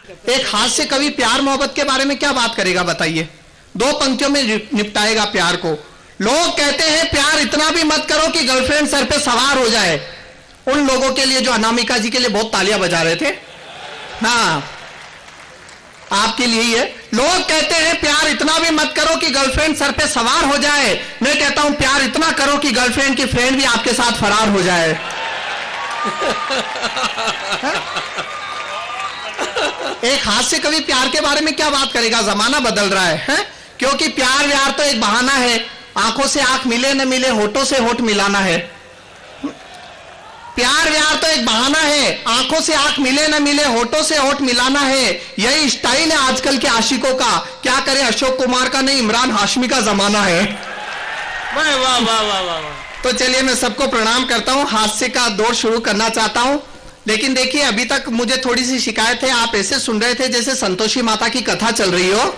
एक हास्य कवि प्यार मोहब्बत के बारे में क्या बात करेगा बताइए? 2 पंक्तियों में निपटाएगा प्यार को। लोग कहते हैं प्यार इतना भी मत करो कि गर्लफ्रेंड सर पे सवार हो जाए। उन लोगों के लिए जो अनामिका जी के लिए बहुत तालियां बजा रहे थे, हाँ आपके लिए ही है। लोग कहते हैं प्यार इतना भी मत करो कि गर्लफ्रेंड सर पे सवार हो जाए। मैं कहता हूं प्यार इतना करो कि गर्लफ्रेंड की फ्रेंड भी आपके साथ फरार हो जाए। एक हास्य कवि प्यार के बारे में क्या बात करेगा? जमाना बदल रहा है? क्योंकि प्यार व्यार तो एक बहाना है। आंखों से आंख मिले न मिले, होठों से होठ मिलाना है। प्यार व्यार तो एक बहाना है। आंखों से आंख मिले न मिले, होठों से होठ मिलाना है। यही स्टाइल है आजकल के आशिकों का। क्या करें, अशोक कुमार का नहीं, इमरान हाशमी का जमाना है। वाह वाह वाह वाह वाह। तो चलिए मैं सबको प्रणाम करता हूं। हास्य का दौर शुरू करना चाहता हूं, लेकिन देखिए अभी तक मुझे थोड़ी सी शिकायत है। आप ऐसे सुन रहे थे जैसे संतोषी माता की कथा चल रही हो।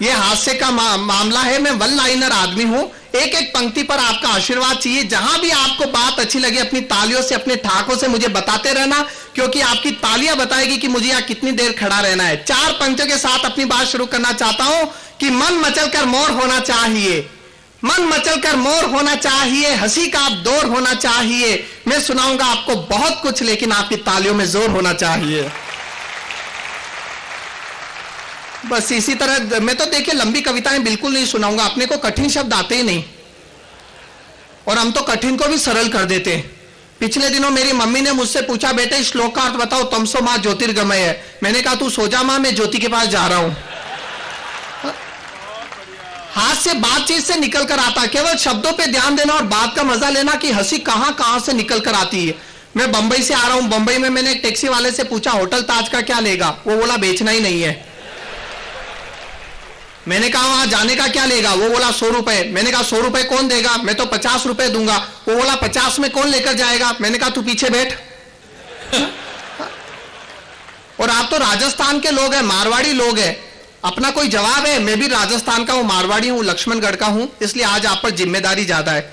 ये हास्य का मामला है। मैं वन लाइनर आदमी हूं। एक एक पंक्ति पर आपका आशीर्वाद चाहिए। जहां भी आपको बात अच्छी लगे अपनी तालियों से, अपने ठाकों से मुझे बताते रहना, क्योंकि आपकी तालियां बताएगी कि मुझे यहां कितनी देर खड़ा रहना है। 4 पंक्तियों के साथ अपनी बात शुरू करना चाहता हूं कि मन मचलकर मोर होना चाहिए, मन मचलकर मोर होना चाहिए, हंसी का दौर होना चाहिए। मैं सुनाऊंगा आपको बहुत कुछ, लेकिन आपकी तालियों में जोर होना चाहिए। बस इसी तरह मैं तो देखिए लंबी कविताएं बिल्कुल नहीं सुनाऊंगा। अपने को कठिन शब्द आते ही नहीं, और हम तो कठिन को भी सरल कर देते हैं। पिछले दिनों मेरी मम्मी ने मुझसे पूछा, बेटे श्लोक का अर्थ बताओ। तमसो मां ज्योतिर्गमय है। मैंने कहा तू सो जा मां, मैं ज्योति के पास जा रहा हूं। हाथ से बातचीत से निकल कर आता। केवल शब्दों पे ध्यान देना और बात का मजा लेना कि हंसी कहां कहां से निकल कर आती है। मैं बंबई से आ रहा हूं। बंबई में मैंने एक टैक्सी वाले से पूछा होटल ताज का क्या लेगा? वो बोला बेचना ही नहीं है। मैंने कहा वहां जाने का क्या लेगा? वो बोला 100 रुपए। मैंने कहा 100 रुपए कौन देगा? मैं तो 50 रुपए दूंगा। वो बोला 50 में कौन लेकर जाएगा? मैंने कहा तू पीछे बैठ। और आप तो राजस्थान के लोग हैं, मारवाड़ी लोग हैं। अपना कोई जवाब है? मैं भी राजस्थान का हूं, मारवाड़ी हूं, लक्ष्मणगढ़ का हूं, इसलिए आज आप पर जिम्मेदारी ज्यादा है।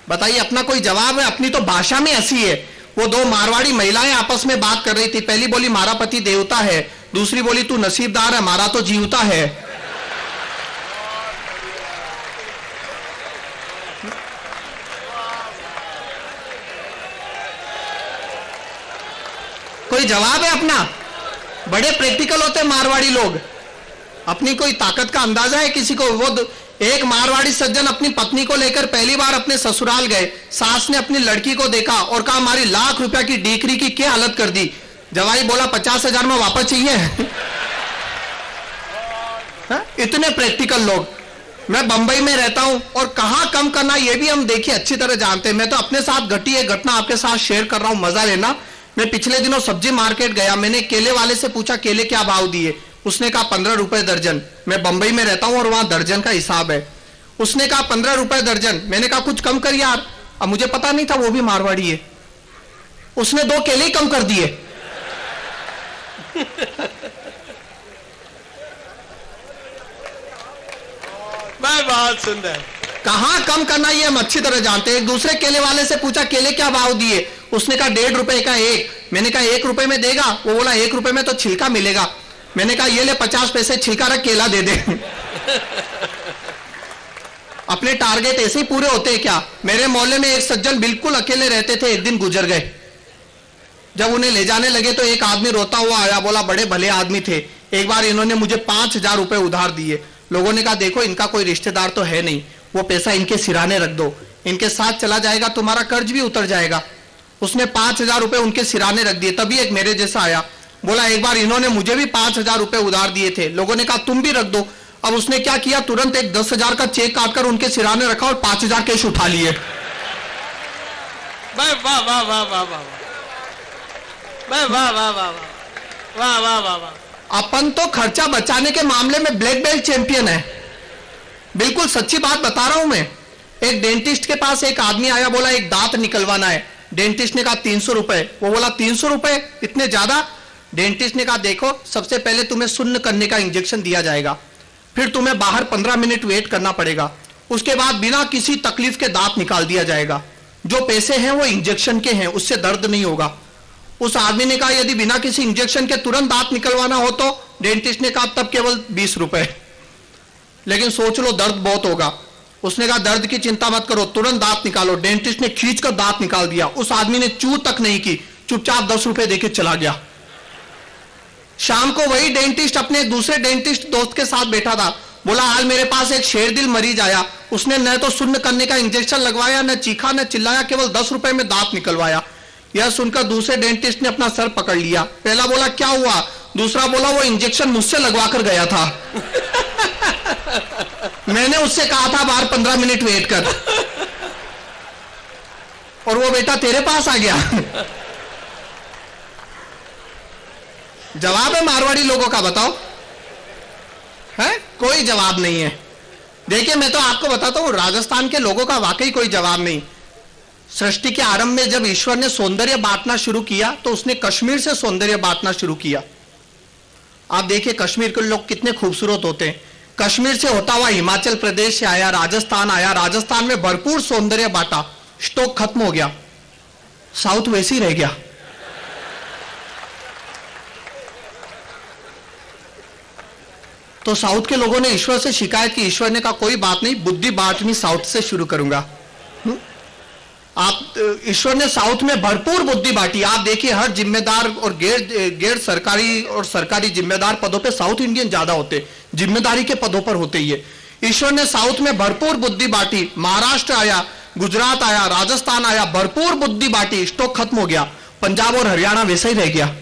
बताइए अपना कोई जवाब है? अपनी तो भाषा में हंसी है। वो 2 मारवाड़ी महिलाएं आपस में बात कर रही थी। पहली बोली मारा पति देवता है, दूसरी बोली तू नसीबदार है, मारा तो जीवता है। कोई जवाब है अपना? बड़े प्रैक्टिकल होते मारवाड़ी लोग। अपनी कोई ताकत का अंदाजा है किसी को? वो एक मारवाड़ी सज्जन अपनी पत्नी को लेकर पहली बार अपने ससुराल गए। सास ने अपनी लड़की को देखा और कहा हमारी लाख रुपया की डीकरी की क्या हालत कर दी। जवाई बोला 50,000 में वापस चाहिए। इतने प्रैक्टिकल लोग। मैं बंबई में रहता हूं और कहां कम करना यह भी हम देखिए अच्छी तरह जानते हैं। मैं तो अपने साथ घटी है घटना आपके साथ शेयर कर रहा हूं, मजा लेना। मैं पिछले दिनों सब्जी मार्केट गया। मैंने केले वाले से पूछा केले क्या भाव दिए? उसने कहा 15 रुपए दर्जन। मैं बंबई में रहता हूं और वहां दर्जन का हिसाब है। उसने कहा 15 रुपए दर्जन। मैंने कहा कुछ कम कर यार। अब मुझे पता नहीं था वो भी मारवाड़ी है। उसने 2 केले ही कम कर दिए। बहुत सुंदर। कहां कम करना ये हम अच्छी तरह जानते हैं। एक दूसरे केले वाले से पूछा केले क्या भाव दिए? उसने कहा 1.5 रुपए का एक। मैंने कहा 1 रुपए में देगा? वो बोला 1 रुपए में तो छिलका मिलेगा। मैंने कहा ये ले 50 पैसे छिलका रख, केला दे दे। अपने टारगेट ऐसे ही पूरे होते हैं क्या? मेरे मोहल्ले में एक सज्जन बिल्कुल अकेले रहते थे, एक दिन गुजर गए। जब उन्हें ले जाने लगे तो एक आदमी रोता हुआ आया, बोला बड़े भले आदमी थे, एक बार इन्होंने मुझे 5,000 रुपए उधार दिए। लोगों ने कहा देखो इनका कोई रिश्तेदार तो है नहीं, वो पैसा इनके सिराने रख दो, इनके साथ चला जाएगा तुम्हारा कर्ज भी उतर जाएगा। उसने 5,000 रुपए उनके सिराने रख दिए। तभी एक मेरे जैसा आया, बोला एक बार इन्होंने मुझे भी 5,000 रुपए उधार दिए थे। लोगों ने कहा तुम भी रख दो। अब उसने क्या किया, तुरंत एक 10,000 का चेक काटकर उनके सिराने रखा और 5,000 कैश उठा लिए। वाह वाह वाह वाह वाह वाह वाह वाह वाह वाह वाह वाह वाह वाह। अपन तो खर्चा बचाने के मामले में ब्लैक बेल्ट चैंपियन है। बिल्कुल सच्ची बात बता रहा हूं मैं। एक डेंटिस्ट के पास एक आदमी आया, बोला एक दांत निकलवाना है। डेंटिस्ट ने कहा 300 रुपए। वो बोला 300 रुपए इतने ज्यादा? डेंटिस्ट ने कहा देखो सबसे पहले तुम्हें शून्य करने का इंजेक्शन दिया जाएगा, फिर तुम्हें बाहर 15 मिनट वेट करना पड़ेगा, उसके बाद बिना किसी तकलीफ के दांत निकाल दिया जाएगा। जो पैसे हैं वो इंजेक्शन के हैं, उससे दर्द नहीं होगा। उस आदमी ने कहा यदि बिना किसी इंजेक्शन के तुरंत दांत निकलवाना हो तो? डेंटिस्ट ने कहा तब केवल 20 रुपए, लेकिन सोच लो दर्द बहुत होगा। उसने कहा दर्द की चिंता मत करो, तुरंत दांत निकालो। डेंटिस्ट ने खींचकर दांत निकाल दिया। उस आदमी ने चू तक नहीं की, चुपचाप 10 रुपए देके चला गया। शाम को वही डेंटिस्ट अपने दूसरे डेंटिस्ट दोस्त के साथ बैठा था। बोला आज मेरे पास एक शेरदिल मरीज आया, उसने न तो शून्य करने का इंजेक्शन लगवाया, न चीखा न चिल्लाया, केवल 10 रुपए में दांत निकलवाया। यह सुनकर दूसरे डेंटिस्ट ने अपना सर पकड़ लिया। पहला बोला क्या हुआ? दूसरा बोला वो इंजेक्शन मुझसे लगवा कर गया था। मैंने उससे कहा था बाहर 15 मिनट वेट कर, और वो बेटा तेरे पास आ गया। जवाब है मारवाड़ी लोगों का, बताओ है? कोई जवाब नहीं है। देखिए मैं तो आपको बताता हूं, राजस्थान के लोगों का वाकई कोई जवाब नहीं। सृष्टि के आरंभ में जब ईश्वर ने सौंदर्य बांटना शुरू किया तो उसने कश्मीर से सौंदर्य बांटना शुरू किया। आप देखिए कश्मीर के लोग कितने खूबसूरत होते हैं। कश्मीर से होता हुआ हिमाचल प्रदेश से आया, राजस्थान आया, राजस्थान में भरपूर सौंदर्य बांटा, स्टॉक खत्म हो गया, साउथ वैसे ही रह गया। तो साउथ के लोगों ने ईश्वर से शिकायत की। ईश्वर ने कहा कोई बात नहीं, बुद्धि बांटनी साउथ से शुरू करूंगा। आप ईश्वर ने साउथ में भरपूर बुद्धि बांटी। आप देखिए हर जिम्मेदार और गैर सरकारी और सरकारी जिम्मेदार पदों पे साउथ इंडियन ज्यादा होते, जिम्मेदारी के पदों पर होते ही है। ईश्वर ने साउथ में भरपूर बुद्धि बांटी। महाराष्ट्र आया, गुजरात आया, राजस्थान आया, भरपूर बुद्धि बांटी, स्टॉक खत्म हो गया। पंजाब और हरियाणा वैसा ही रह गया।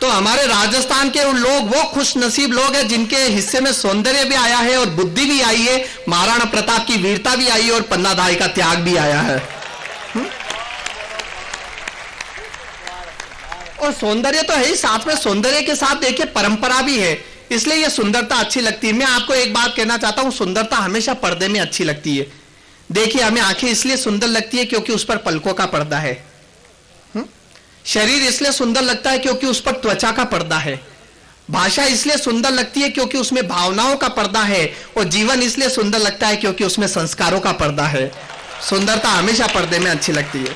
तो हमारे राजस्थान के लोग वो खुश नसीब लोग हैं जिनके हिस्से में सौंदर्य भी आया है और बुद्धि भी आई है, महाराणा प्रताप की वीरता भी आई है और पन्नादाई का त्याग भी आया है। और सौंदर्य तो है ही, साथ में सौंदर्य के साथ देखिए परंपरा भी है, इसलिए ये सुंदरता अच्छी लगती है। मैं आपको एक बात कहना चाहता हूं, सुंदरता हमेशा पर्दे में अच्छी लगती है। देखिए हमें आंखें इसलिए सुंदर लगती है क्योंकि उस पर पलकों का पर्दा है। शरीर इसलिए सुंदर लगता है क्योंकि उस पर त्वचा का पर्दा है। भाषा इसलिए सुंदर लगती है क्योंकि उसमें भावनाओं का पर्दा है। और जीवन इसलिए सुंदर लगता है क्योंकि उसमें संस्कारों का पर्दा है। सुंदरता हमेशा पर्दे में अच्छी लगती है।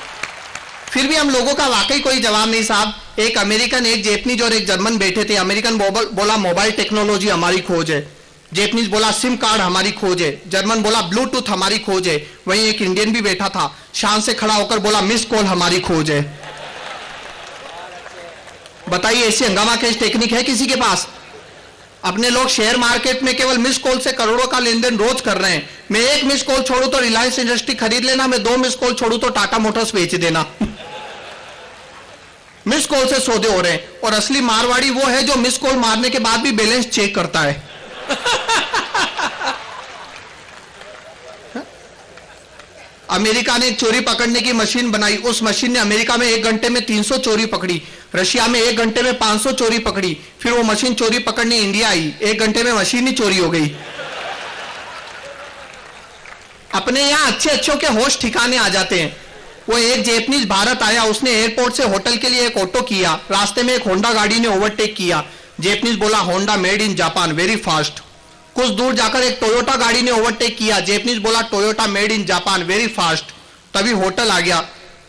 फिर भी हम लोगों का वाकई कोई जवाब नहीं साहब। एक अमेरिकन, एक जैपनीज और एक जर्मन बैठे थे। अमेरिकन बोला मोबाइल टेक्नोलॉजी हमारी खोज है, जैपनीज बोला सिम कार्ड हमारी खोज है, जर्मन बोला ब्लूटूथ हमारी खोज है। वहीं एक इंडियन भी बैठा था, शान से खड़ा होकर बोला मिस कॉल हमारी खोज है। बताइए ऐसी हंगामा कैश टेक्निक है किसी के पास? अपने लोग शेयर मार्केट में केवल मिस कॉल से करोड़ों का लेन देन रोज कर रहे हैं। मैं एक मिस कॉल छोड़ू तो रिलायंस इंडस्ट्री खरीद लेना, मैं 2 मिस कॉल छोड़ू तो टाटा मोटर्स बेच देना। मिस कॉल से सौदे हो रहे हैं। और असली मारवाड़ी वो है जो मिस कॉल मारने के बाद भी बैलेंस चेक करता है। अमेरिका ने चोरी पकड़ने की मशीन बनाई। उस मशीन ने अमेरिका में 1 घंटे में 300 चोरी पकड़ी। रशिया में 1 घंटे में 500 चोरी पकड़ी। फिर वो मशीन चोरी पकड़ने इंडिया आई, 1 घंटे में मशीन ही चोरी हो गई। अपने यहां अच्छे अच्छों के होश ठिकाने आ जाते हैं। वो एक जैपनीज भारत आया, उसने एयरपोर्ट से होटल के लिए एक ऑटो किया। रास्ते में एक होंडा गाड़ी ने ओवरटेक किया। जैपनीज बोला Honda made in Japan, very fast. कुछ दूर जाकर एक टोयोटा गाड़ी ने ओवरटेक किया। जैपनीज बोला Toyota made in Japan, very fast. तभी होटल आ गया।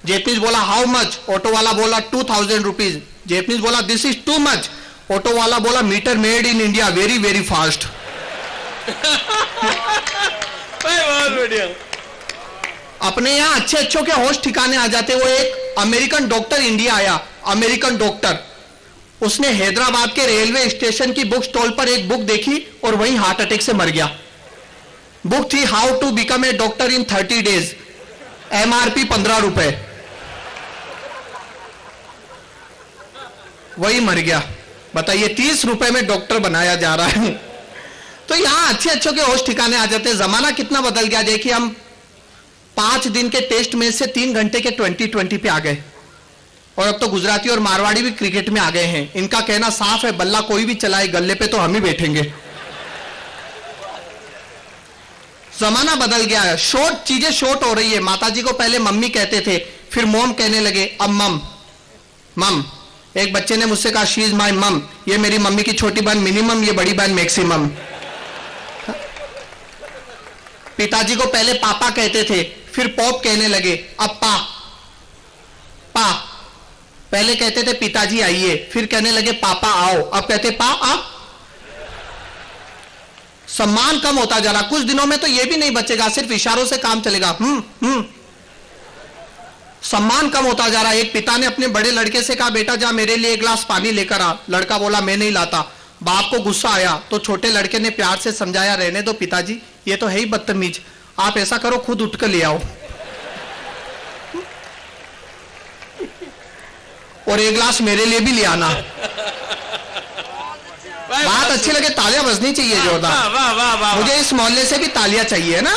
जैपनीज बोला हाउ मच? ऑटो वाला बोला 2000 रुपीज। जैपनीज बोला this is too much. Auto वाला बोला meter made in India, very very fast. बहुत बढ़िया। अपने यहां अच्छे अच्छों के होश ठिकाने आ जाते। वो एक अमेरिकन डॉक्टर इंडिया आया, अमेरिकन डॉक्टर। उसने हैदराबाद के रेलवे स्टेशन की बुक स्टॉल पर एक बुक देखी और वहीं हार्ट अटैक से मर गया। बुक थी how to become a doctor in 30 days, MRP 15 रुपए। वही मर गया। बताइए 30 रुपए में डॉक्टर बनाया जा रहा है। तो यहां अच्छे अच्छों के होश ठिकाने आ जाते हैं। जमाना कितना बदल गया। देखिए हम 5 दिन के टेस्ट मैच से 3 घंटे के 2020 पे आ गए। और अब तो गुजराती और मारवाड़ी भी क्रिकेट में आ गए हैं। इनका कहना साफ है, बल्ला कोई भी चलाए, गल्ले पे तो हम ही बैठेंगे। जमाना बदल गया है, चीजें शॉर्ट हो रही है। माताजी को पहले मम्मी कहते थे, फिर मॉम कहने लगे, अब मम। मम, एक बच्चे ने मुझसे कहा शी इज माई मम, ये मेरी मम्मी की छोटी बहन मिनिमम, ये बड़ी बहन मैक्सिमम। पिताजी को पहले पापा कहते थे, फिर पॉप कहने लगे, अब पा पा। पहले कहते थे पिताजी आइए, फिर कहने लगे पापा आओ, अब कहते पा आ। सम्मान कम होता जा रहा। कुछ दिनों में तो यह भी नहीं बचेगा, सिर्फ इशारों से काम चलेगा। सम्मान कम होता जा रहा है। एक पिता ने अपने बड़े लड़के से कहा, बेटा जा मेरे लिए एक गिलास पानी लेकर आ। लड़का बोला मैं नहीं लाता। बाप को गुस्सा आया तो छोटे लड़के ने प्यार से समझाया, रहने दो पिताजी, ये तो है ही बदतमीज, आप ऐसा करो खुद उठकर ले आओ और एक गिलास मेरे लिए भी ले आना। बात अच्छी लगे तालियां बजनी चाहिए जोरदार। मुझे इस मोहल्ले से भी तालियां चाहिए ना।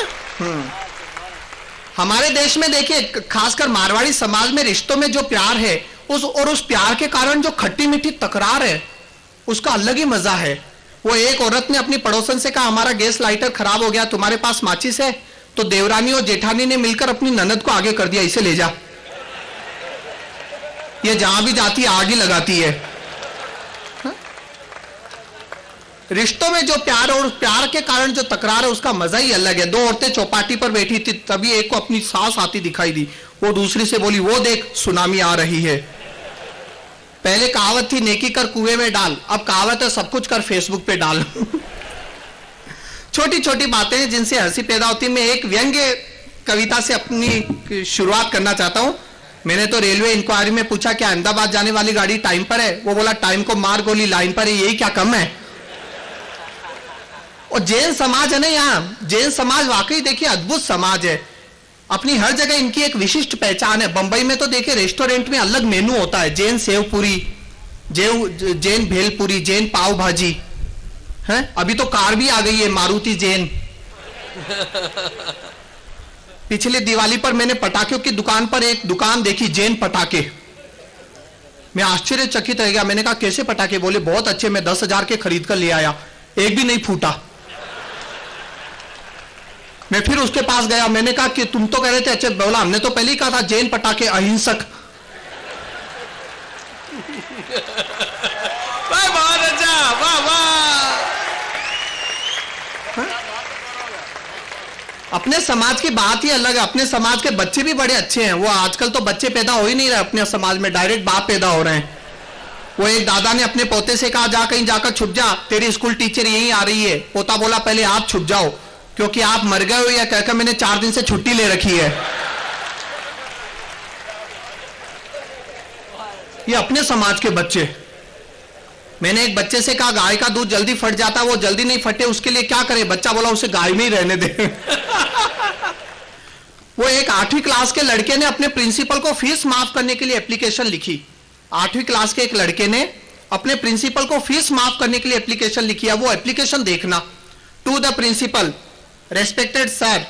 हमारे देश में देखिए, खासकर मारवाड़ी समाज में रिश्तों में जो प्यार है उस प्यार के कारण जो खट्टी मीठी तकरार है उसका अलग ही मजा है। वो एक औरत ने अपनी पड़ोसन से कहा, हमारा गैस लाइटर खराब हो गया, तुम्हारे पास माचिस है? तो देवरानी और जेठानी ने मिलकर अपनी ननद को आगे कर दिया, इसे ले जा, ये जहां भी जाती है आग ही लगाती है। रिश्तों में जो प्यार और प्यार के कारण जो तकरार है उसका मजा ही अलग है। दो औरतें चौपाटी पर बैठी थी, तभी एक को अपनी सास आती दिखाई दी। वो दूसरी से बोली, वो देख सुनामी आ रही है। पहले कहावत थी नेकी कर कुएं में डाल, अब कहावत है सब कुछ कर फेसबुक पे डाल। छोटी छोटी बातें जिनसे हंसी पैदा होती है। मैं एक व्यंग्य कविता से अपनी शुरुआत करना चाहता हूं। मैंने तो रेलवे इंक्वायरी में पूछा, क्या अहमदाबाद जाने वाली गाड़ी टाइम पर है? वो बोला, टाइम को मार गोली लाइन पर है, यही क्या कम है? और जैन समाज है ना, यहाँ जैन समाज वाकई देखिए अद्भुत समाज है। अपनी हर जगह इनकी एक विशिष्ट पहचान है। बंबई में तो देखिए रेस्टोरेंट में अलग मेनू होता है, जैन सेव पूरी, जैन भेलपुरी, जैन पाव भाजी है। अभी तो कार भी आ गई है मारुति जैन। पिछले दिवाली पर मैंने पटाखों की दुकान पर एक दुकान देखी, जैन पटाखे। मैं आश्चर्यचकित रह गया। मैंने कहा कैसे पटाखे? बोले बहुत अच्छे, मैं 10,000 के खरीद कर ले आया, एक भी नहीं फूटा। मैं फिर उसके पास गया, मैंने कहा कि तुम तो कह रहे थे अच्छे। बोला हमने तो पहले ही कहा था जैन पटाखे अहिंसक। बहुत अच्छा, वाह वाह। अपने समाज की बात ही अलग है। अपने समाज के बच्चे भी बड़े अच्छे हैं। वो आजकल तो बच्चे पैदा हो ही नहीं रहे अपने समाज में, डायरेक्ट बाप पैदा हो रहे हैं। वो एक दादा ने अपने पोते से कहा, जा कहीं जाकर छुप जा, तेरी स्कूल टीचर यहीं आ रही है। पोता बोला, पहले आप छुप जाओ, क्योंकि आप मर गए हो या कहकर मैंने 4 दिन से छुट्टी ले रखी है। ये अपने समाज के बच्चे। मैंने एक बच्चे से कहा, गाय का दूध जल्दी फट जाता है, वो जल्दी नहीं फटे, उसके लिए क्या करे? बच्चा बोला, उसे गाय में ही रहने दे। वो एक 8वीं क्लास के लड़के ने अपने प्रिंसिपल को फीस माफ करने के लिए एप्लीकेशन लिखी। 8वीं क्लास के एक लड़के ने अपने प्रिंसिपल को फीस माफ करने के लिए एप्लीकेशन लिखी है। वो एप्लीकेशन देखना। To the principal, respected sir,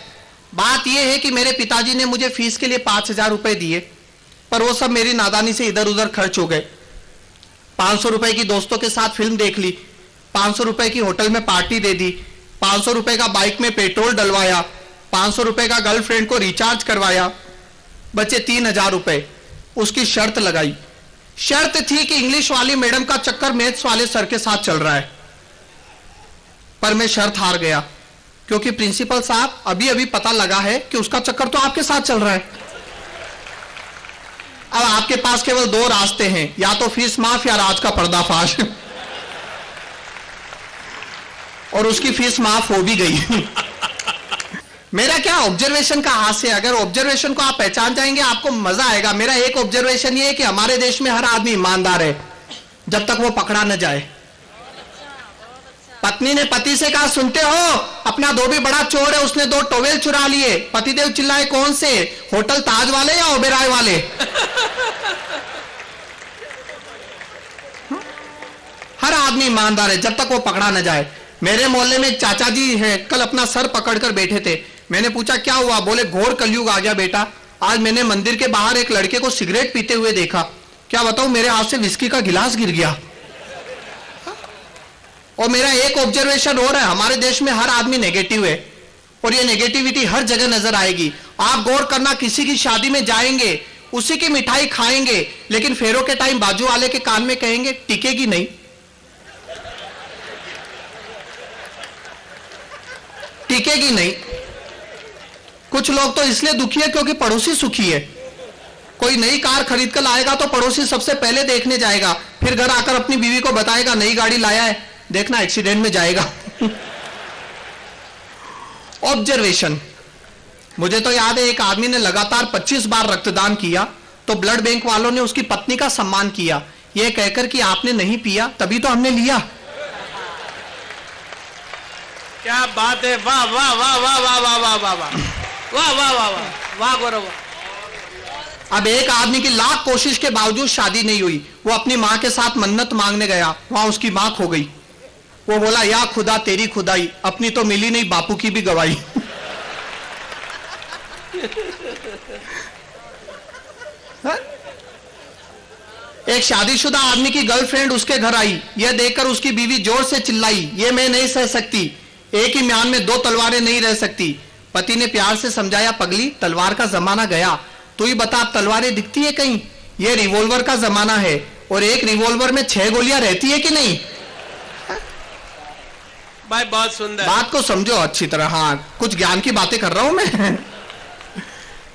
बात यह है कि मेरे पिताजी ने मुझे फीस के लिए 5,000 रुपए दिए, पर वो सब मेरी नादानी से इधर उधर खर्च हो गए। 500 रुपए की दोस्तों के साथ फिल्म देख ली, 500 रुपए की होटल में पार्टी दे दी, 500 रुपए का बाइक में पेट्रोल डलवाया, 500 रुपए का गर्लफ्रेंड को रिचार्ज करवाया, बचे 3,000 रुपए। उसकी शर्त लगाई। शर्त थी कि इंग्लिश वाली मैडम का चक्कर मैथ्स वाले सर के साथ चल रहा है। पर मैं शर्त हार गया, क्योंकि प्रिंसिपल साहब अभी अभी पता लगा है कि उसका चक्कर तो आपके साथ चल रहा है। अब आपके पास केवल 2 रास्ते हैं, या तो फीस माफ या राज का पर्दाफाश। और उसकी फीस माफ हो भी गई। मेरा क्या ऑब्जर्वेशन का हास्य है। अगर ऑब्जर्वेशन को आप पहचान जाएंगे आपको मजा आएगा। मेरा एक ऑब्जर्वेशन ये है कि हमारे देश में हर आदमी ईमानदार है जब तक वो पकड़ा न जाए। पत्नी ने पति से कहा, सुनते हो, अपना धोबी बड़ा चोर है, उसने 2 टॉवेल चुरा लिए। पतिदेव चिल्लाए, कौन से? होटल ताज वाले या ओबेराय वाले? हर आदमी ईमानदार है जब तक वो पकड़ा न जाए। मेरे मोहल्ले में एक चाचा जी हैं, कल अपना सर पकड़कर बैठे थे। मैंने पूछा क्या हुआ? बोले घोर कलयुग आ गया बेटा, आज मैंने मंदिर के बाहर एक लड़के को सिगरेट पीते हुए देखा। क्या बताऊं, मेरे हाथ से विस्की का गिलास गिर गया। और मेरा एक ऑब्जर्वेशन और है, हमारे देश में हर आदमी नेगेटिव है और ये नेगेटिविटी हर जगह नजर आएगी। आप गौर करना, किसी की शादी में जाएंगे, उसी की मिठाई खाएंगे, लेकिन फेरों के टाइम बाजू वाले के कान में कहेंगे टिकेगी नहीं। टिकेगी नहीं। कुछ लोग तो इसलिए दुखी है क्योंकि पड़ोसी सुखी है। कोई नई कार खरीद कर लाएगा तो पड़ोसी सबसे पहले देखने जाएगा, फिर घर आकर अपनी बीवी को बताएगा नई गाड़ी लाया है, देखना एक्सीडेंट में जाएगा। ऑब्जर्वेशन, मुझे तो याद है एक आदमी ने लगातार 25 बार रक्तदान किया तो ब्लड बैंक वालों ने उसकी पत्नी का सम्मान किया, यह कहकर कि आपने नहीं पिया तभी तो हमने लिया। क्या बात है, वाह वाह वाह वाह वाह वाह वाह वाह वाह वाह वाह वाह वाह गौरव। अब एक आदमी की लाख कोशिश के बावजूद शादी नहीं हुई, वो अपनी मां के साथ मन्नत मांगने गया, वहां उसकी मां खो गई। वो बोला या खुदा तेरी खुदाई, अपनी तो मिली नहीं बापू की भी गवाही। एक शादीशुदा आदमी की गर्लफ्रेंड उसके घर आई, यह देखकर उसकी बीवी जोर से चिल्लाई, ये मैं नहीं सह सकती, एक ही म्यान में 2 तलवारें नहीं रह सकती। पति ने प्यार से समझाया, पगली तलवार का जमाना गया, तू ही बता तलवारें दिखती है कहीं, ये रिवॉल्वर का जमाना है और एक रिवॉल्वर में 6 गोलियां रहती है कि नहीं। भाई बहुत सुंदर, बात को समझो अच्छी तरह। हाँ, कुछ ज्ञान की बातें कर रहा हूं मैं।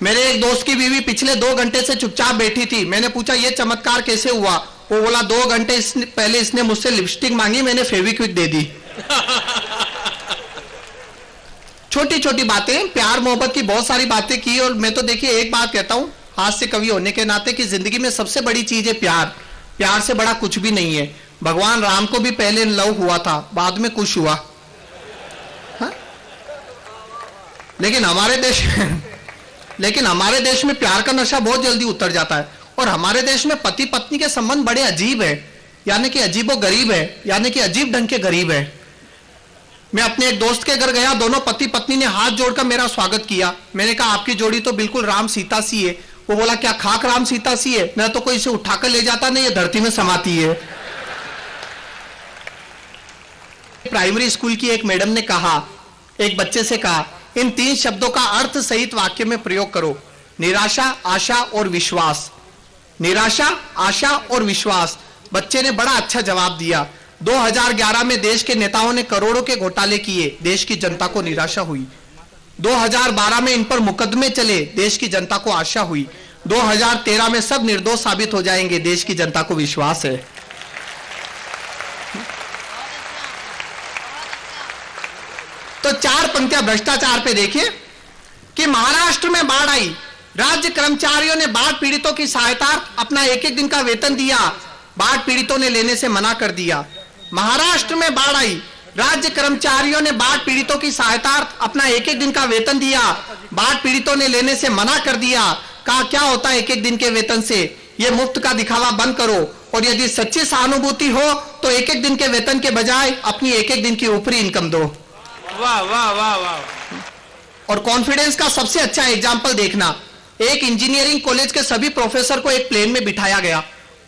मेरे एक दोस्त की बीवी पिछले 2 घंटे से चुपचाप बैठी थी, मैंने पूछा ये चमत्कार कैसे हुआ, वो बोला 2 घंटे पहले इसने मुझसे लिपस्टिक मांगी, मैंने फेविक्विक दे दी। छोटी छोटी बातें, प्यार मोहब्बत की बहुत सारी बातें की। और मैं तो देखिए एक बात कहता हूं हास्य कवि होने के नाते कि जिंदगी में सबसे बड़ी चीज है प्यार, प्यार से बड़ा कुछ भी नहीं है। भगवान राम को भी पहले लव हुआ था, बाद में कुछ हुआ। हा? लेकिन हमारे देश में प्यार का नशा बहुत जल्दी उतर जाता है। और हमारे देश में पति पत्नी के संबंध बड़े अजीब है, यानी कि अजीबो गरीब है, यानी कि अजीब ढंग के गरीब है। मैं अपने एक दोस्त के घर गया, दोनों पति पत्नी ने हाथ जोड़कर मेरा स्वागत किया। मैंने कहा आपकी जोड़ी तो बिल्कुल राम सीता सी है। वो बोला क्या खाक राम सीता सी है, न तो कोई इसे उठाकर ले जाता नहीं, ये धरती में समाती है। प्राइमरी स्कूल की एक मैडम ने कहा, एक बच्चे से कहा, इन 3 शब्दों का अर्थ सहित वाक्य में प्रयोग करो, निराशा, आशा और विश्वास। निराशा, आशा और विश्वास। बच्चे ने बड़ा अच्छा जवाब दिया। 2011 में देश के नेताओं ने करोड़ों के घोटाले किए, देश की जनता को निराशा हुई। 2012 में इन पर मुकदमे चले, देश की जनता को आशा हुई। 2013 में सब निर्दोष साबित हो जाएंगे, देश की जनता को विश्वास है। तो 4 पंक्तियां भ्रष्टाचार पे देखिए कि महाराष्ट्र में बाढ़ आई, राज्य कर्मचारियों ने बाढ़ पीड़ितों की सहायता अपना 1-1 दिन का वेतन दिया, बाढ़ पीड़ितों ने लेने से मना कर दिया। महाराष्ट्र में बाढ़ आई, राज्य कर्मचारियों ने बाढ़ पीड़ितों की सहायता अपना 1-1 दिन का वेतन दिया, बाढ़ पीड़ितों ने लेने से मना कर दिया। कहा क्या होता है 1-1 दिन के वेतन से, ये मुफ्त का दिखावा बंद करो, और यदि सच्ची सहानुभूति हो तो 1-1 दिन के वेतन के बजाय अपनी 1-1 दिन की ऊपरी इनकम दो। वाह वाह वाह वाह। और कॉन्फिडेंस का सबसे अच्छा एग्जाम्पल देखना, एक इंजीनियरिंग कॉलेज के सभी प्रोफेसर को एक प्लेन में बिठाया गया।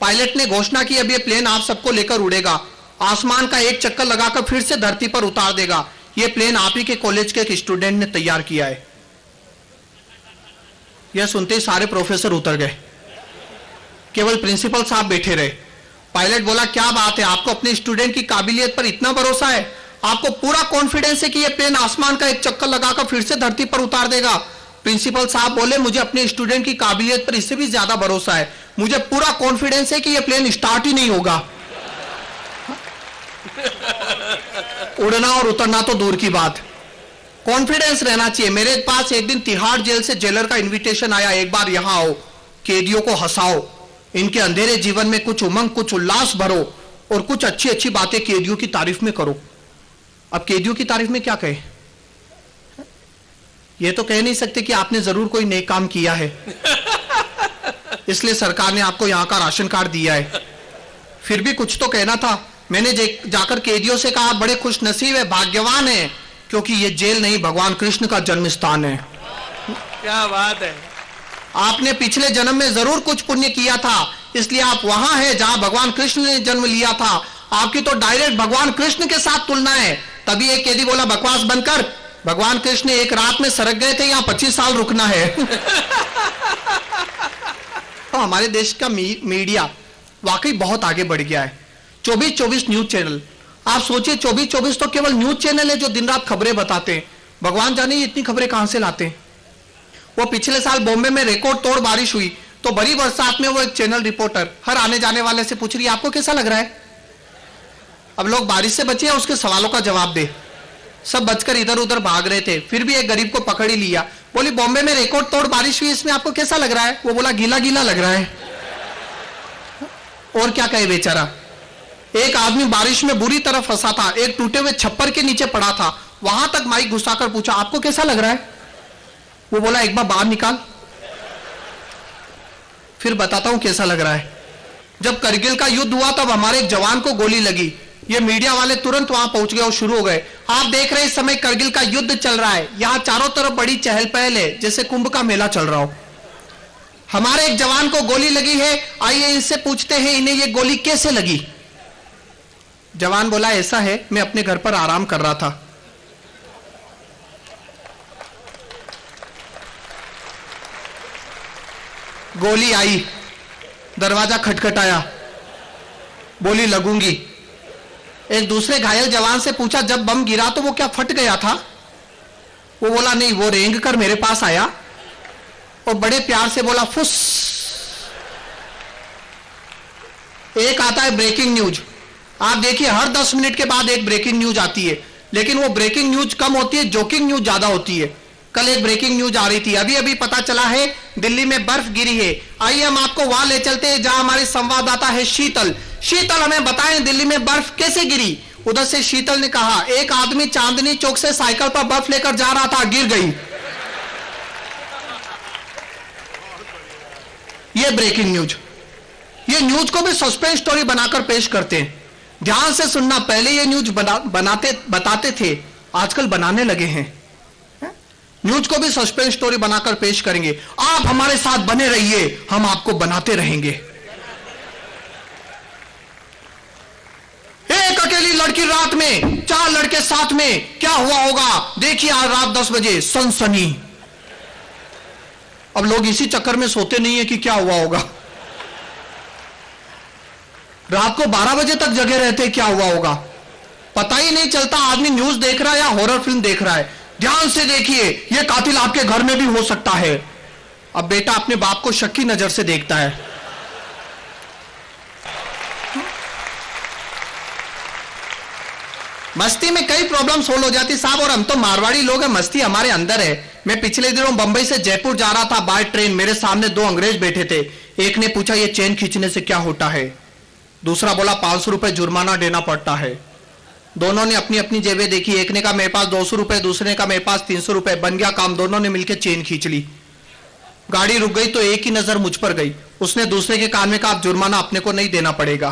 पायलट ने घोषणा की अब ये प्लेन आप सबको लेकर उड़ेगा, आसमान का एक चक्कर लगाकर फिर से धरती पर उतार देगा। ये प्लेन आप ही के कॉलेज के एक स्टूडेंट ने तैयार किया है। यह सुनते ही सारे प्रोफेसर उतर गए, केवल प्रिंसिपल साहब बैठे रहे। पायलट बोला क्या बात है, आपको अपने स्टूडेंट की काबिलियत पर इतना भरोसा है, आपको पूरा कॉन्फिडेंस है कि यह प्लेन आसमान का एक चक्कर लगाकर फिर से धरती पर उतार देगा। प्रिंसिपल साहब बोले मुझे अपने स्टूडेंट की काबिलियत पर इससे भी ज्यादा भरोसा है, मुझे पूरा कॉन्फिडेंस है कि यह प्लेन स्टार्ट ही नहीं होगा। उड़ना और उतरना तो दूर की बात, कॉन्फिडेंस रहना चाहिए। मेरे पास एक दिन तिहाड़ जेल से जेलर का इनविटेशन आया, एक बार यहां आओ, कैदियों को हंसाओ, इनके अंधेरे जीवन में कुछ उमंग कुछ उल्लास भरो और कुछ अच्छी अच्छी बातें कैदियों की तारीफ में करो। अब कैदियों की तारीफ में क्या कहे, ये तो कह नहीं सकते कि आपने जरूर कोई नेक काम किया है, इसलिए सरकार ने आपको यहां का राशन कार्ड दिया है। फिर भी कुछ तो कहना था। मैंने जाकर कैदियों से कहा बड़े खुश नसीब है, भाग्यवान है, क्योंकि ये जेल नहीं भगवान कृष्ण का जन्म स्थान है। क्या बात है, आपने पिछले जन्म में जरूर कुछ पुण्य किया था, इसलिए आप वहां हैं जहां भगवान कृष्ण ने जन्म लिया था। आपकी तो डायरेक्ट भगवान कृष्ण के साथ तुलना है। तभी एक कैदी बोला बकवास बंद कर, भगवान कृष्ण एक रात में सरक गए थे, यहां 25 साल रुकना है। तो हमारे देश का मीडिया वाकई बहुत आगे बढ़ गया है। 24/24 न्यूज चैनल, आप सोचिए 24/24 तो केवल न्यूज चैनल है जो दिन रात खबरें बताते हैं। भगवान जाने इतनी खबरें कहां से लाते हैं। वो पिछले साल बॉम्बे में रिकॉर्ड तोड़ बारिश हुई, तो बड़ी बरसात में वो एक चैनल रिपोर्टर हर आने जाने वाले से पूछ रही है आपको कैसा लग रहा है। अब लोग बारिश से बचे हैं, उसके सवालों का जवाब दे। सब बचकर इधर उधर भाग रहे थे, फिर भी एक गरीब को पकड़ ही लिया। बोली बॉम्बे में रिकॉर्ड तोड़ बारिश हुई, इसमें आपको कैसा लग रहा है? वो बोला गीला गीला लग रहा है। और क्या कहे बेचारा। एक आदमी बारिश में बुरी तरह फंसा था, एक टूटे हुए छप्पर के नीचे पड़ा था, वहां तक माइक घुसाकर पूछा आपको कैसा लग रहा है? वो बोला एक बार बाहर निकाल, फिर बताता हूं कैसा लग रहा है। जब करगिल का युद्ध हुआ तब हमारे एक जवान को गोली लगी, ये मीडिया वाले तुरंत वहां पहुंच गए और शुरू हो गए। आप देख रहे हैं इस समय करगिल का युद्ध चल रहा है, यहां चारों तरफ बड़ी चहल पहल है, जैसे कुंभ का मेला चल रहा हो। हमारे एक जवान को गोली लगी है, आइए इनसे पूछते हैं इन्हें ये गोली कैसे लगी। जवान बोला ऐसा है, मैं अपने घर पर आराम कर रहा था, गोली आई, दरवाजा खटखटाया, बोली लगूंगी। एक दूसरे घायल जवान से पूछा जब बम गिरा तो वो क्या फट गया था? वो बोला नहीं, वो रेंग कर मेरे पास आया और बड़े प्यार से बोला फुस। एक आता है ब्रेकिंग न्यूज, आप देखिए हर 10 मिनट के बाद एक ब्रेकिंग न्यूज आती है, लेकिन वो ब्रेकिंग न्यूज कम होती है, जोकिंग न्यूज ज्यादा होती है। कल एक ब्रेकिंग न्यूज आ रही थी, अभी अभी पता चला है दिल्ली में बर्फ गिरी है। आइए हम आपको वहां ले चलते हैं जहां हमारे संवाददाता है शीतल। शीतल हमें बताएं दिल्ली में बर्फ कैसे गिरी। उधर से शीतल ने कहा एक आदमी चांदनी चौक से साइकिल पर बर्फ लेकर जा रहा था, गिर गई। ये ब्रेकिंग न्यूज, ये न्यूज को भी सस्पेंस स्टोरी बनाकर पेश करते हैं। ध्यान से सुनना, पहले ये न्यूज बताते थे, आजकल बनाने लगे हैं। न्यूज को भी सस्पेंस स्टोरी बनाकर पेश करेंगे। आप हमारे साथ बने रहिए, हम आपको बनाते रहेंगे। एक अकेली लड़की रात में 4 लड़के साथ में, क्या हुआ होगा देखिए आज रात 10 बजे सनसनी। अब लोग इसी चक्कर में सोते नहीं है कि क्या हुआ होगा, रात को 12 बजे तक जगे रहते क्या हुआ होगा, पता ही नहीं चलता आदमी न्यूज देख रहा है या हॉरर फिल्म देख रहा है। ध्यान से देखिए, यह कातिल आपके घर में भी हो सकता है। अब बेटा अपने बाप को शक की नजर से देखता है। मस्ती में कई प्रॉब्लम सोल्व हो जाती साहब, और हम तो मारवाड़ी लोग हैं, मस्ती हमारे अंदर है। मैं पिछले दिनों बंबई से जयपुर जा रहा था बाय ट्रेन, मेरे सामने 2 अंग्रेज बैठे थे। एक ने पूछा ये चेन खींचने से क्या होता है, दूसरा बोला 500 रुपए जुर्माना देना पड़ता है। दोनों ने अपनी अपनी जेबें देखी, एक ने कहा मेरे पास 200 रुपए, दूसरे ने कहा मेरे पास 300 रुपए। बन गया काम, दोनों ने मिलकर चेन खींच ली। गाड़ी रुक गई तो एक ही नजर मुझ पर गई, उसने दूसरे के कान में कहा जुर्माना अपने को नहीं देना पड़ेगा।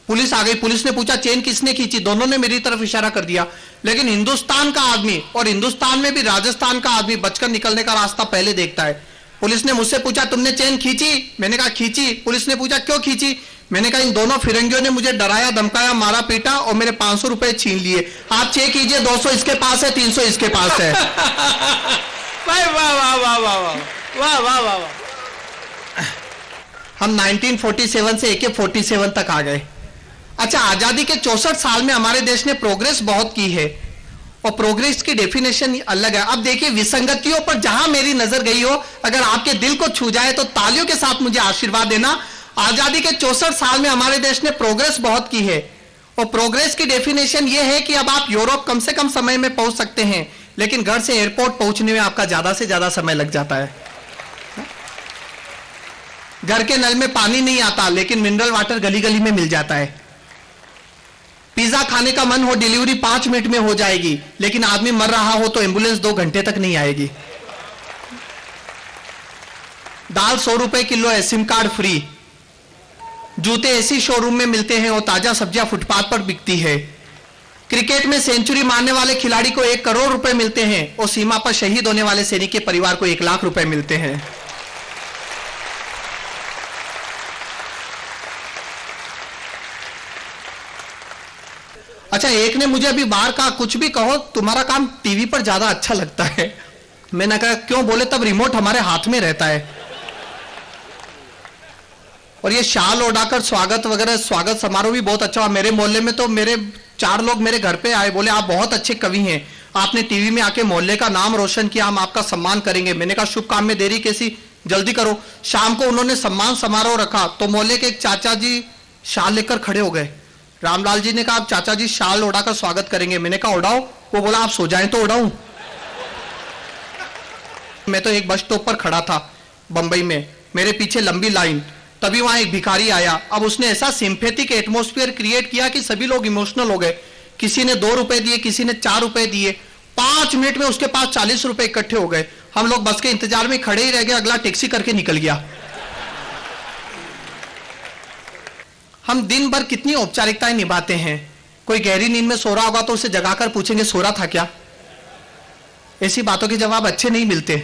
पुलिस आ गई, पुलिस ने पूछा चेन किसने खींची, दोनों ने मेरी तरफ इशारा कर दिया। लेकिन हिंदुस्तान का आदमी, और हिंदुस्तान में भी राजस्थान का आदमी, बचकर निकलने का रास्ता पहले देखता है। पुलिस ने मुझसे पूछा तुमने चेन खींची, मैंने कहा खींची। पुलिस ने पूछा क्यों खींची, मैंने कहा इन दोनों फिरंगियों ने मुझे डराया धमकाया, मारा पीटा और मेरे 500 रुपए छीन लिए। आप चेक कीजिए, 200 इसके पास है, 300 इसके पास है। वाह वाह वाह वाह वाह वाह वाह वाह। हम 1947 से AK-47 तक आ गए। अच्छा, आजादी के 64 साल में हमारे देश ने प्रोग्रेस बहुत की है, और प्रोग्रेस की डेफिनेशन अलग है। अब देखिए विसंगतियों पर जहां मेरी नजर गई हो, अगर आपके दिल को छू जाए तो तालियों के साथ मुझे आशीर्वाद देना। आजादी के 64 साल में हमारे देश ने प्रोग्रेस बहुत की है, और प्रोग्रेस की डेफिनेशन यह है कि अब आप यूरोप कम से कम समय में पहुंच सकते हैं, लेकिन घर से एयरपोर्ट पहुंचने में आपका ज्यादा से ज्यादा समय लग जाता है। घर के नल में पानी नहीं आता, लेकिन मिनरल वाटर गली गली में मिल जाता है। पिज्जा खाने का मन हो, डिलीवरी 5 मिनट में हो जाएगी, लेकिन आदमी मर रहा हो तो एम्बुलेंस 2 घंटे तक नहीं आएगी। दाल 100 रुपए किलो है, सिम कार्ड फ्री। जूते ऐसी शोरूम में मिलते हैं और ताजा सब्जियां फुटपाथ पर बिकती है। क्रिकेट में सेंचुरी मारने वाले खिलाड़ी को 1 करोड़ रुपए मिलते हैं, और सीमा पर शहीद होने वाले सैनिक के परिवार को 1 लाख रुपए मिलते हैं। अच्छा, एक ने मुझे अभी बाहर कहा कुछ भी कहो तुम्हारा काम टीवी पर ज्यादा अच्छा लगता है। मैंने कहा क्यों, बोले तब रिमोट हमारे हाथ में रहता है। और ये शाल उड़ाकर स्वागत वगैरह, स्वागत समारोह भी बहुत अच्छा हुआ। मेरे मोहल्ले में तो मेरे 4 लोग मेरे घर पे आए, बोले आप बहुत अच्छे कवि हैं, आपने टीवी में आके मोहल्ले का नाम रोशन किया, हम आपका सम्मान करेंगे। मैंने कहा शुभ काम में देरी कैसी, जल्दी करो। शाम को उन्होंने सम्मान समारोह रखा तो मोहल्ले के एक चाचा जी शाल लेकर खड़े हो गए। रामलाल जी ने कहा आप चाचा जी शाल ओढ़ाकर स्वागत करेंगे। मैंने कहा ओढ़ाओ। वो बोला आप सो जाएं तो ओढ़ाऊं। मैं तो एक बस स्टॉप पर खड़ा था बंबई में, मेरे पीछे लंबी लाइन, तभी वहां एक भिखारी आया। अब उसने ऐसा सिंपैथिक एटमॉस्फेयर क्रिएट किया कि सभी लोग इमोशनल हो गए। किसी ने 2 रुपए दिए, किसी ने 4 रुपए दिए। 5 मिनट में उसके पास 40 रुपए इकट्ठे हो गए। हम लोग बस के इंतजार में खड़े ही रह गए, अगला टैक्सी करके निकल गया। हम दिन भर कितनी औपचारिकताएं निभाते हैं। कोई गहरी नींद में सो रहा होगा तो उसे जगाकर पूछेंगे सो रहा था क्या। ऐसी बातों के जवाब अच्छे नहीं मिलते।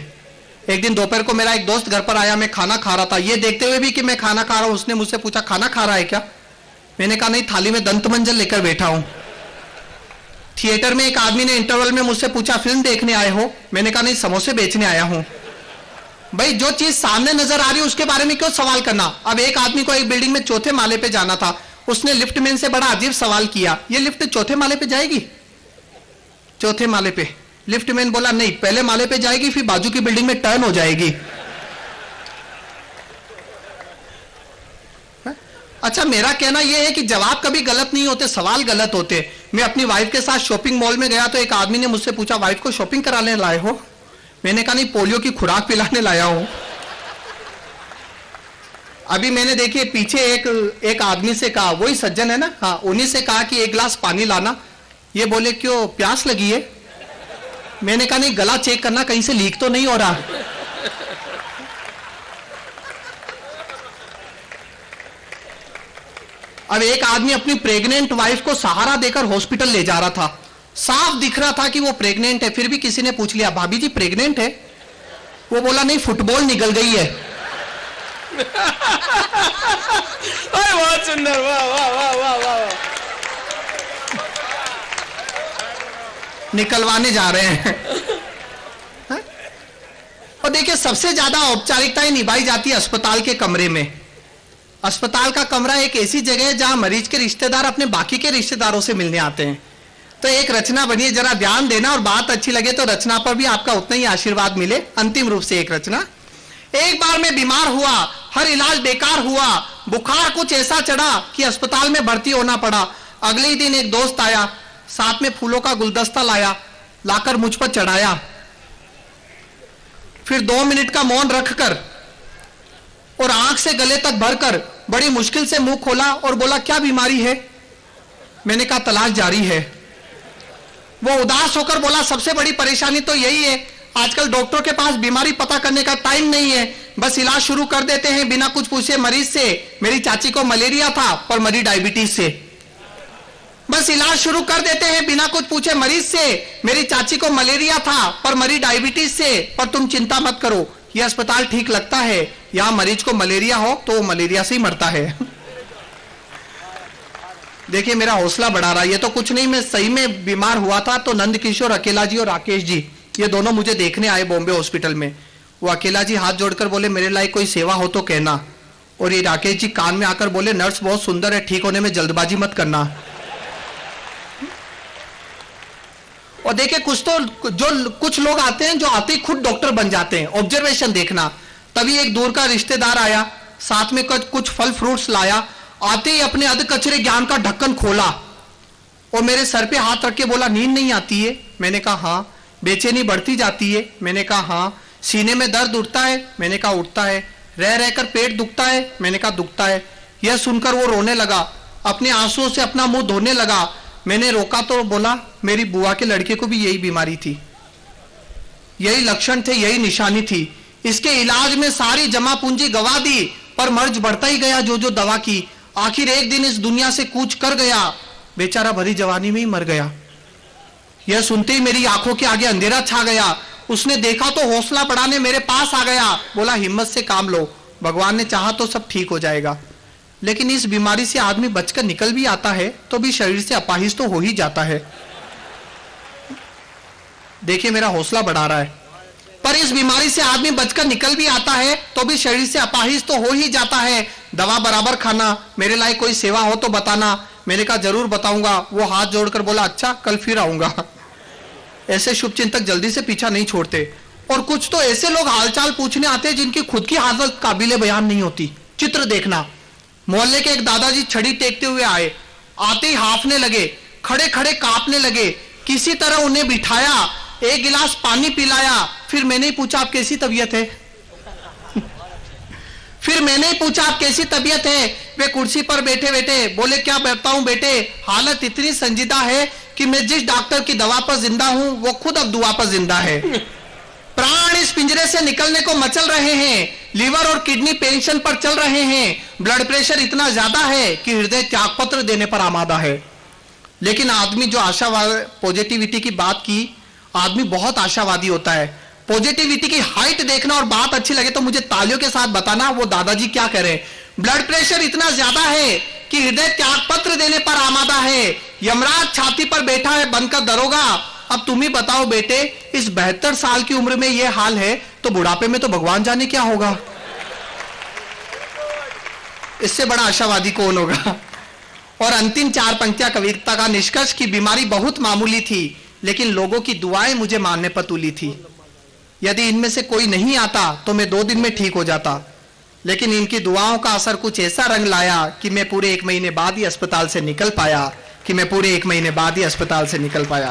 एक दिन दोपहर को मेरा एक दोस्त घर पर आया, मैं खाना खा रहा था। ये देखते हुए भी कि मैं खाना खा रहा हूं, उसने मुझसे पूछा खाना खा रहा है क्या। मैंने कहा नहीं, थाली में दंत मंजन लेकर बैठा हूं। थिएटर में एक आदमी ने इंटरवल में मुझसे पूछा फिल्म देखने आए हो। मैंने कहा नहीं, समोसे बेचने आया हूं। भाई जो चीज सामने नजर आ रही है उसके बारे में क्यों सवाल करना। अब एक आदमी को एक बिल्डिंग में 4थे माले पे जाना था, उसने लिफ्टमैन से बड़ा अजीब सवाल किया, ये लिफ्ट 4थे माले पे जाएगी। 4थे माले पे। लिफ्टमैन बोला नहीं, पहले माले पे जाएगी फिर बाजू की बिल्डिंग में टर्न हो जाएगी। अच्छा, मेरा कहना यह है कि जवाब कभी गलत नहीं होते, सवाल गलत होते। मैं अपनी वाइफ के साथ शॉपिंग मॉल में गया तो एक आदमी ने मुझसे पूछा वाइफ को शॉपिंग कराने लाए हो। मैंने कहा नहीं, पोलियो की खुराक पिलाने लाया हूं। अभी मैंने देखिए पीछे एक आदमी से कहा, वही सज्जन है ना, हाँ, उन्हीं से कहा कि 1 गिलास पानी लाना। ये बोले क्यों, प्यास लगी है। मैंने कहा नहीं, गला चेक करना कहीं से लीक तो नहीं हो रहा। अब एक आदमी अपनी प्रेग्नेंट वाइफ को सहारा देकर हॉस्पिटल ले जा रहा था। साफ दिख रहा था कि वो प्रेग्नेंट है, फिर भी किसी ने पूछ लिया भाभी जी प्रेग्नेंट है। वो बोला नहीं, फुटबॉल निकल गई है। बहुत सुंदर, वाह वाह वाह वाह वाह। निकलवाने जा रहे हैं। हा? और देखिए सबसे ज्यादा औपचारिकताएं निभाई जाती है अस्पताल के कमरे में। अस्पताल का कमरा एक ऐसी जगह है जहां मरीज के रिश्तेदार अपने बाकी के रिश्तेदारों से मिलने आते हैं। तो एक रचना बनी है, जरा ध्यान देना और बात अच्छी लगे तो रचना पर भी आपका उतना ही आशीर्वाद मिले। अंतिम रूप से एक रचना। एक बार मैं बीमार हुआ, हर इलाज बेकार हुआ, बुखार कुछ ऐसा चढ़ा कि अस्पताल में भर्ती होना पड़ा। अगले ही दिन एक दोस्त आया, साथ में फूलों का गुलदस्ता लाया, लाकर मुझ पर चढ़ाया। फिर 2 मिनट का मौन रखकर और आंख से गले तक भरकर बड़ी मुश्किल से मुंह खोला और बोला क्या बीमारी है। मैंने कहा तलाश जारी है। वो उदास होकर बोला सबसे बड़ी परेशानी तो यही है, आजकल डॉक्टर के पास बीमारी पता करने का टाइम नहीं है, बस इलाज शुरू कर देते हैं बिना कुछ पूछे मरीज से। मेरी चाची को मलेरिया था पर मरी डायबिटीज से। बस इलाज शुरू कर देते हैं बिना कुछ पूछे मरीज से। मेरी चाची को मलेरिया था पर मरी डायबिटीज से। पर तुम चिंता मत करो, यह अस्पताल ठीक लगता है, यहां मरीज को मलेरिया हो तो मलेरिया से ही मरता है। देखिए मेरा हौसला बढ़ा रहा है। ये तो कुछ नहीं, मैं सही में बीमार हुआ था तो नंद किशोर अकेला जी और राकेश जी ये दोनों मुझे देखने आए बॉम्बे हॉस्पिटल में। वो अकेला जी हाथ जोड़कर बोले मेरे लायक कोई सेवा हो तो कहना। और ये राकेश जी कान में आकर बोले नर्स बहुत सुंदर है, ठीक होने में जल्दबाजी मत करना। और देखिए कुछ लोग आते हैं जो आते ही खुद डॉक्टर बन जाते हैं। ऑब्जर्वेशन देखना। तभी एक दूर का रिश्तेदार आया, साथ में कुछ फल फ्रूट्स लाया। आते ही अपने अध कचरे ज्ञान का ढक्कन खोला और मेरे सर पे हाथ रख के बोला नींद नहीं आती है। मैंने कहा हाँ। बेचैनी बढ़ती जाती है। मैंने कहा हाँ। सीने में दर्द उठता है। मैंने कहा उठता है। रह रहकर पेट दुखता है। मैंने कहा दुखता है। यह सुनकर वो रोने लगा, अपने आंसुओं से अपना मुंह धोने लगा। मैंने रोका तो बोला मेरी बुआ के लड़के को भी यही बीमारी थी, यही लक्षण थे, यही निशानी थी। इसके इलाज में सारी जमा पूंजी गवा दी पर मर्ज बढ़ता ही गया जो दवा की। आखिर एक दिन इस दुनिया से कूच कर गया, बेचारा भरी जवानी में ही मर गया। यह सुनते ही मेरी आंखों के आगे अंधेरा छा गया। उसने देखा तो हौसला बढ़ाने मेरे पास आ गया, बोला हिम्मत से काम लो, भगवान ने चाहा तो सब ठीक हो जाएगा। लेकिन इस बीमारी से आदमी बचकर निकल भी आता है तो भी शरीर से अपाहिज तो हो ही जाता है। देखिए मेरा हौसला बढ़ा रहा है। पर इस बीमारी से आदमी बचकर निकल भी आता है तो भी शरीर से अपाहिज तो हो ही जाता है। दवा बराबर खाना, मेरे लायक कोई सेवा हो तो बताना। मैंने कहा जरूर बताऊंगा। वो हाथ जोड़कर बोला अच्छा कल फिर आऊंगा। ऐसे शुभचिंतक जल्दी से पीछा नहीं छोड़ते। और कुछ तो ऐसे लोग हालचाल पूछने आते हैं जिनकी खुद की हालत काबिले बयान नहीं होती। चित्र देखना, मोहल्ले के एक दादाजी छड़ी टेकते हुए आए, आते ही हाफने लगे, खड़े खड़े कांपने लगे। किसी तरह उन्हें बिठाया, एक गिलास पानी पिलाया, फिर मैंने ही पूछा आप कैसी तबीयत है। फिर मैंने ही पूछा आप कैसी तबीयत है। वे कुर्सी पर बैठे बैठे बोले क्या बताऊं बेटे, हालत इतनी संजीदा है कि मैं जिस डॉक्टर की दवा पर जिंदा हूं वो खुद अब दुआ पर जिंदा है। प्राण इस पिंजरे से निकलने को मचल रहे हैं, लीवर और किडनी पेंशन पर चल रहे हैं, ब्लड प्रेशर इतना ज्यादा है कि हृदय त्यागपत्र देने पर आमादा है। लेकिन आदमी जो आशावाद पॉजिटिविटी की बात की, आदमी बहुत आशावादी होता है। पॉजिटिविटी की हाइट देखना और बात अच्छी लगे तो मुझे तालियों के साथ बताना वो दादाजी क्या कह रहे हैं। ब्लड प्रेशर इतना ज्यादा है कि हृदय त्यागपत्र देने पर आमादा है, यमराज छाती पर बैठा है बनकर दरोगा। अब तुम ही बताओ बेटे, इस 72 साल की उम्र में यह हाल है तो बुढ़ापे में तो भगवान जाने क्या होगा। इससे बड़ा आशावादी कौन होगा। और अंतिम 4 पंक्तियां कविता का निष्कर्ष की बीमारी बहुत मामूली थी लेकिन लोगों की दुआएं मुझे मारने पर तुली थी। यदि इनमें से कोई नहीं आता तो मैं 2 दिन में ठीक हो जाता, लेकिन इनकी दुआओं का असर कुछ ऐसा रंग लाया कि मैं पूरे 1 महीने बाद ही अस्पताल से निकल पाया।